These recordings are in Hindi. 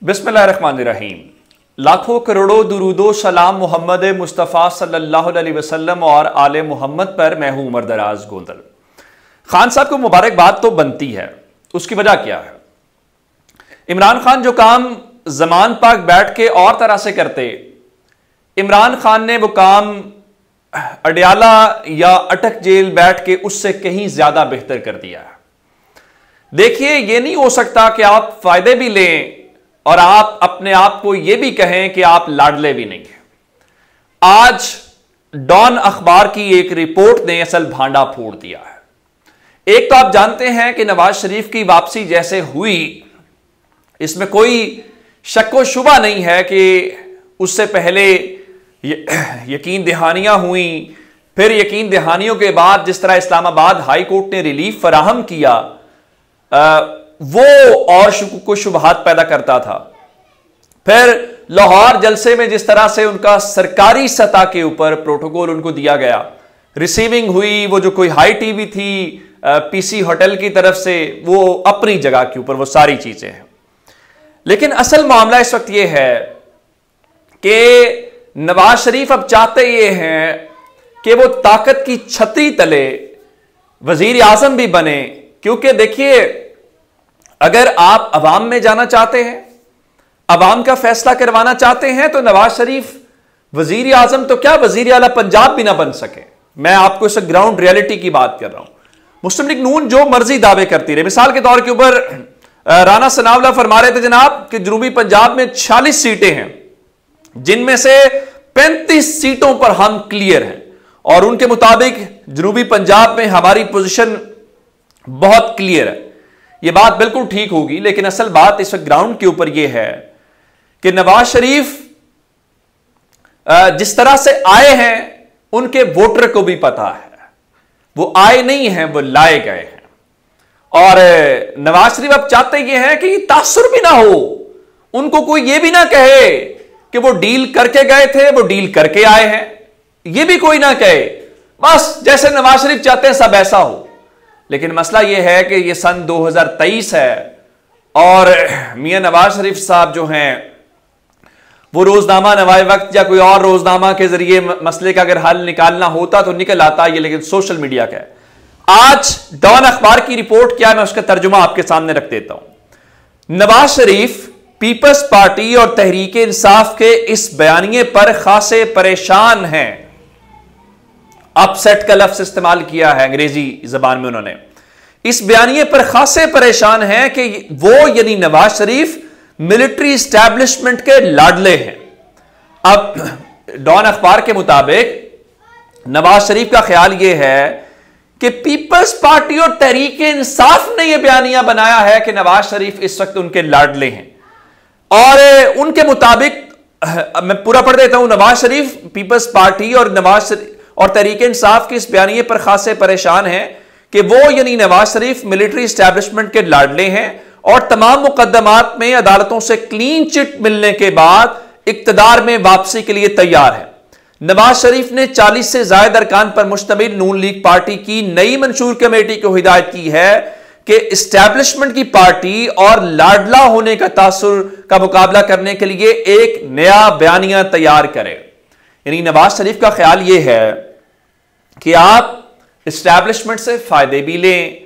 बिस्मिल्लाहिर्रहमानिर्रहीम। लाखों करोड़ों दुरूदो सलाम मोहम्मद मुस्तफ़ा सल्लल्लाहु अलैहि वसल्लम और आले मोहम्मद पर। मैं हूं उमर दराज गोंदल। खान साहब को मुबारकबाद तो बनती है, उसकी वजह क्या है? इमरान खान जो काम जमान पाक बैठ के और तरह से करते, इमरान खान ने वो काम अडयाला या अटक जेल बैठ के उससे कहीं ज्यादा बेहतर कर दिया है। देखिए, यह नहीं हो सकता कि आप फायदे भी लें और आप अपने आप को यह भी कहें कि आप लाडले भी नहीं हैं। आज डॉन अखबार की एक रिपोर्ट ने असल भांडा फोड़ दिया है। एक तो आप जानते हैं कि नवाज शरीफ की वापसी जैसे हुई, इसमें कोई शक्को शुबा नहीं है कि उससे पहले यकीन दहानियां हुई, फिर यकीन दहानियों के बाद जिस तरह इस्लामाबाद हाई कोर्ट ने रिलीफ फराहम किया, वो और शुक्को शुबहात पैदा करता था। फिर लाहौर जलसे में जिस तरह से उनका सरकारी सतह के ऊपर प्रोटोकॉल उनको दिया गया, रिसीविंग हुई, वो जो कोई हाई टीवी थी पीसी होटल की तरफ से, वो अपनी जगह के ऊपर वो सारी चीजें हैं। लेकिन असल मामला इस वक्त ये है कि नवाज शरीफ अब चाहते ये हैं कि वो ताकत की छतरी तले वजीर आजम भी बने। क्योंकि देखिए, अगर आप अवाम में जाना चाहते हैं, अवाम का फैसला करवाना चाहते हैं, तो नवाज शरीफ वजीर आजम तो क्या वजीर आला पंजाब भी ना बन सके। मैं आपको इस ग्राउंड रियलिटी की बात कर रहा हूं। मुस्लिम लीग नून जो मर्जी दावे करती रहे। मिसाल के तौर के ऊपर राना सनावला फरमा रहे थे जनाब कि जनूबी पंजाब में 46 सीटें हैं, जिनमें से 35 सीटों पर हम क्लियर हैं, और उनके मुताबिक जनूबी पंजाब में हमारी पोजीशन बहुत क्लियर है। यह बात बिल्कुल ठीक होगी, लेकिन असल बात इस ग्राउंड के ऊपर यह है कि नवाज शरीफ जिस तरह से आए हैं, उनके वोटर को भी पता है वो आए नहीं हैं, वो लाए गए हैं। और नवाज शरीफ अब चाहते ये हैं कि तासुर भी ना हो, उनको कोई ये भी ना कहे कि वो डील करके गए थे, वो डील करके आए हैं, ये भी कोई ना कहे। बस जैसे नवाज शरीफ चाहते हैं सब ऐसा हो। लेकिन मसला यह है कि यह सन 2023 है और मियां नवाज शरीफ साहब जो हैं वो रोजनामा नवाए वक्त या कोई और रोजनामा के जरिए मसले का अगर हल निकालना होता तो निकल आता ये, लेकिन सोशल मीडिया का है। आज डॉन अखबार की रिपोर्ट क्या है, मैं उसका तर्जुमा आपके सामने रख देता हूं। नवाज शरीफ पीपल्स पार्टी और तहरीक इंसाफ के इस बयानिए पर खासे परेशान हैं। अपसेट का लफ्ज इस्तेमाल किया है अंग्रेजी जबान में उन्होंने। इस बयानिए पर खासे परेशान हैं कि वो यानी नवाज शरीफ मिलिट्री एस्टैब्लिशमेंट के लाडले हैं। अब डॉन अखबार के मुताबिक नवाज शरीफ का ख्याल यह है कि पीपल्स पार्टी और तहरीक इंसाफ ने यह बयानिया बनाया है कि नवाज शरीफ इस वक्त उनके लाडले हैं। और उनके मुताबिक, मैं पूरा पढ़ देता हूं, नवाज शरीफ पीपल्स पार्टी और तहरीक इंसाफ के इस बयानिए पर खासे परेशान हैं कि वो यानी नवाज शरीफ मिलिट्री एस्टैब्लिशमेंट के लाडले हैं और तमाम मुकदमात में अदालतों से क्लीन चिट मिलने के बाद इक्तदार में वापसी के लिए तैयार है। नवाज शरीफ ने 40 से ज्यादा अरकान पर मुश्तमिल नून लीग पार्टी की नई मंशूर कमेटी को हिदायत की है कि एस्टैब्लिशमेंट की पार्टी और लाडला होने का तासुर का मुकाबला करने के लिए एक नया बयानिया तैयार करें। यानी नवाज शरीफ का ख्याल यह है कि आप एस्टैब्लिशमेंट से फायदे भी लें,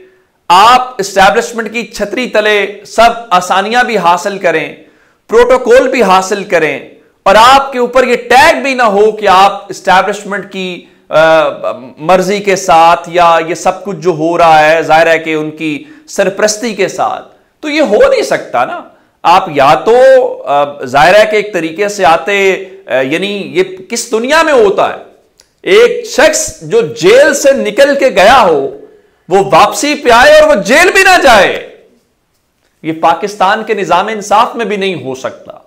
आप एस्टैब्लिशमेंट की छतरी तले सब आसानियां भी हासिल करें, प्रोटोकॉल भी हासिल करें, और आपके ऊपर यह टैग भी ना हो कि आप एस्टैब्लिशमेंट की मर्जी के साथ या ये सब कुछ जो हो रहा है जाहिर है कि उनकी सरप्रस्ती के साथ, तो ये हो नहीं सकता ना। आप या तो जाहिर है कि एक तरीके से आते, यानी ये किस दुनिया में होता है एक शख्स जो जेल से निकल के गया हो वो वापसी पे आए और वो जेल भी ना जाए। ये पाकिस्तान के निजाम इंसाफ में भी नहीं हो सकता।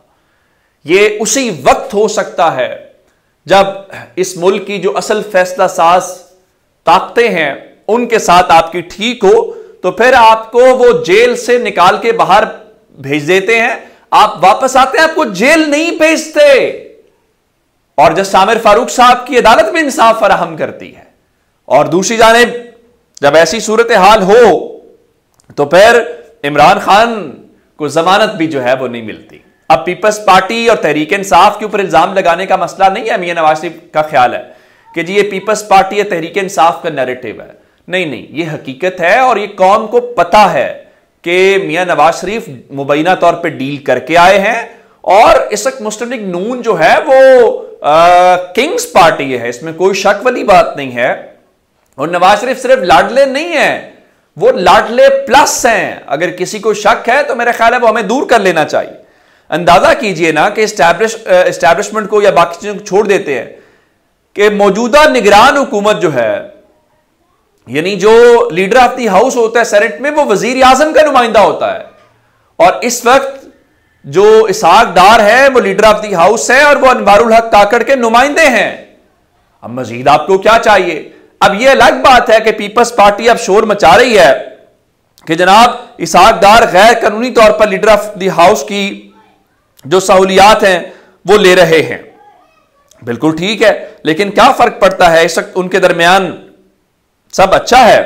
ये उसी वक्त हो सकता है जब इस मुल्क की जो असल फैसला साज ताकतें हैं उनके साथ आपकी ठीक हो, तो फिर आपको वो जेल से निकाल के बाहर भेज देते हैं, आप वापस आते हैं, आपको जेल नहीं भेजते। और जब सामिर फारूक साहब की अदालत में इंसाफ फराहम करती है, और दूसरी जानिब जब ऐसी सूरत हाल हो तो फिर इमरान खान को जमानत भी जो है वो नहीं मिलती। अब पीपल्स पार्टी और तहरीक इंसाफ के ऊपर इल्जाम लगाने का मसला नहीं है। मियां नवाज शरीफ का ख्याल है कि जी ये पीपल्स पार्टी या तहरीक इंसाफ का नैरेटिव है। नहीं नहीं, ये हकीकत है और ये कौम को पता है कि मियां नवाज शरीफ मुबैना तौर पे डील करके आए हैं और इस वक्त मुस्लिम लीग नून जो है वो किंग्स पार्टी है, इसमें कोई शक वाली बात नहीं है। और नवाज शरीफ सिर्फ लाडले नहीं है, वो लाडले प्लस हैं। अगर किसी को शक है तो मेरा ख्याल है वो हमें दूर कर लेना चाहिए। अंदाजा कीजिए ना कि एस्टैब्लिशमेंट को या बाकी चीजों को छोड़ देते हैं कि मौजूदा निगरान हुकूमत जो है, यानी जो लीडर ऑफ द हाउस होता है सेनेट में, वो वजीर आजम का नुमाइंदा होता है। और इस वक्त जो इसहाक डार है वो लीडर ऑफ द हाउस है और वो अनवारुल हक काकड़ के नुमाइंदे हैं। अब मजीद आपको क्या चाहिए? अब यह अलग बात है कि पीपल्स पार्टी अब शोर मचा रही है कि जनाब इसहाक डार गैर कानूनी तौर पर लीडर ऑफ द हाउस की जो सहूलियात हैं वो ले रहे हैं। बिल्कुल ठीक है, लेकिन क्या फर्क पड़ता है? इस वक्त उनके दरमियान सब अच्छा है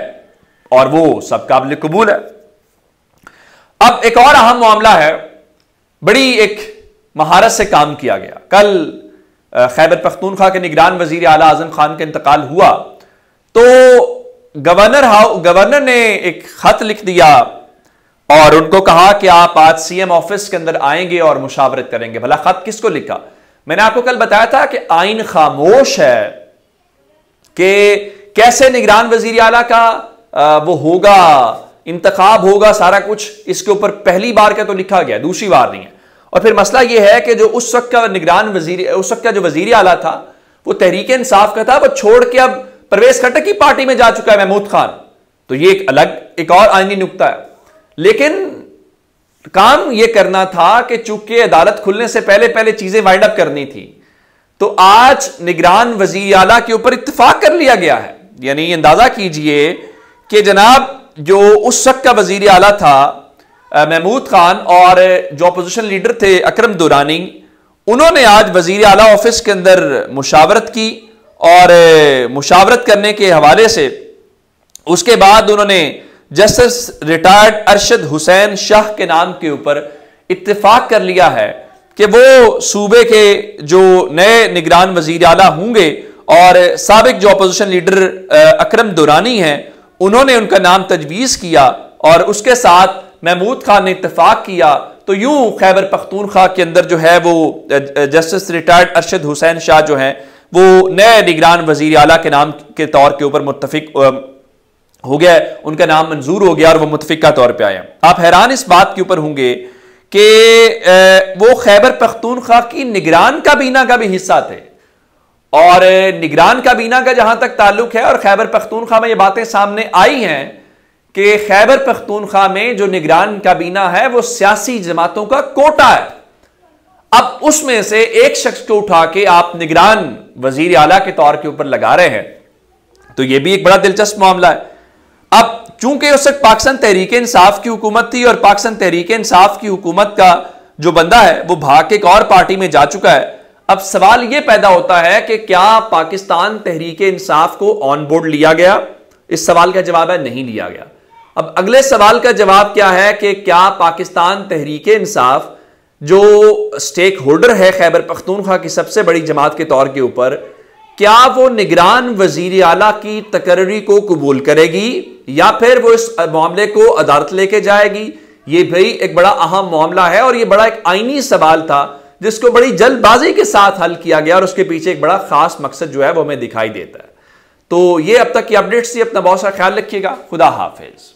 और वो सब काबिल कबूल है। अब एक और अहम मामला है, बड़ी एक महारत से काम किया गया। कल खैबर पख्तूनख्वा के निगरान वजीर आला आजम खान का इंतकाल हुआ तो गवर्नर ने एक खत लिख दिया और उनको कहा कि आप आज सीएम ऑफिस के अंदर आएंगे और मुशावरत करेंगे। भला खत किसको लिखा? मैंने आपको कल बताया था कि आइन खामोश है कि कैसे निगरान वजीर आला का वो होगा, इंतखाब होगा, सारा कुछ इसके ऊपर पहली बार का तो लिखा गया, दूसरी बार नहीं है। और फिर मसला यह है कि जो उस वक्त का निगरान वजीर, उस वक्त का जो वजीर आला था वो तहरीक इंसाफ का था, वो छोड़ के अब परवेज खट्टर की पार्टी में जा चुका है, महमूद खान। तो ये एक अलग एक और आईनी नुक्ता है। लेकिन काम यह करना था कि चूंकि अदालत खुलने से पहले पहले चीजें वाइंड अप करनी थी, तो आज निगरान वजीर आला के ऊपर इत्तेफाक कर लिया गया है। यानी अंदाजा कीजिए कि जनाब जो उस वक्त का वजीर आला था महमूद खान और जो अपोजिशन लीडर थे अकरम दुरानी, उन्होंने आज वजीर आला ऑफिस के अंदर मुशावरत की और मुशावरत करने के हवाले से उसके बाद उन्होंने जस्टिस रिटायर्ड अरशद हुसैन शाह के नाम के ऊपर इत्तेफाक कर लिया है कि वो सूबे के जो नए निगरान वजीर आला होंगे और साबिक जो अपोजिशन लीडर अकरम दुरानी हैं उन्होंने उनका नाम तजवीज़ किया और उसके साथ महमूद खान ने इत्तेफाक किया। तो यूं खैबर पख्तूनख्वा के अंदर जो है वो जस्टिस रिटायर्ड अरशद हुसैन शाह जो हैं वो नए निगरान वजीर आला के नाम के तौर के ऊपर मुत्तफिक हो गया, उनका नाम मंजूर हो गया और वो मुत्तफिका तौर पे आया। आप हैरान इस बात के ऊपर होंगे कि वो खैबर पख्तूनख्वा की निगरान काबीना का भी हिस्सा थे और निगरान काबीना का जहां तक ताल्लुक है और खैबर पख्तूनख्वा में ये बातें सामने आई हैं कि खैबर पख्तूनख्वा में जो निगरान काबीना है वो सियासी जमातों का कोटा है। अब उसमें से एक शख्स को उठा के आप निगरान वजीर आला के तौर के ऊपर लगा रहे हैं, तो यह भी एक बड़ा दिलचस्प मामला है। अब चूंकि उस वक्त पाकिस्तान तहरीक इंसाफ की हुकूमत थी और पाकिस्तान तहरीक इंसाफ की हुकूमत का जो बंदा है वो भाग के एक और पार्टी में जा चुका है। अब सवाल यह पैदा होता है कि क्या पाकिस्तान तहरीक इंसाफ को ऑन बोर्ड लिया गया? इस सवाल का जवाब है नहीं लिया गया। अब अगले सवाल का जवाब क्या है कि क्या पाकिस्तान तहरीक इंसाफ जो स्टेक होल्डर है खैबर पख्तूनख्वा की सबसे बड़ी जमात के तौर के ऊपर, क्या वो निगरान वजीर आला की तकर्री को कबूल करेगी या फिर वो इस मामले को अदालत लेके जाएगी? ये भाई एक बड़ा अहम मामला है और ये बड़ा एक आईनी सवाल था जिसको बड़ी जल्दबाजी के साथ हल किया गया और उसके पीछे एक बड़ा खास मकसद जो है वो हमें दिखाई देता है। तो ये अब तक की अपडेट्स थी। अपना बहुत सारा ख्याल रखिएगा। खुदा हाफिज।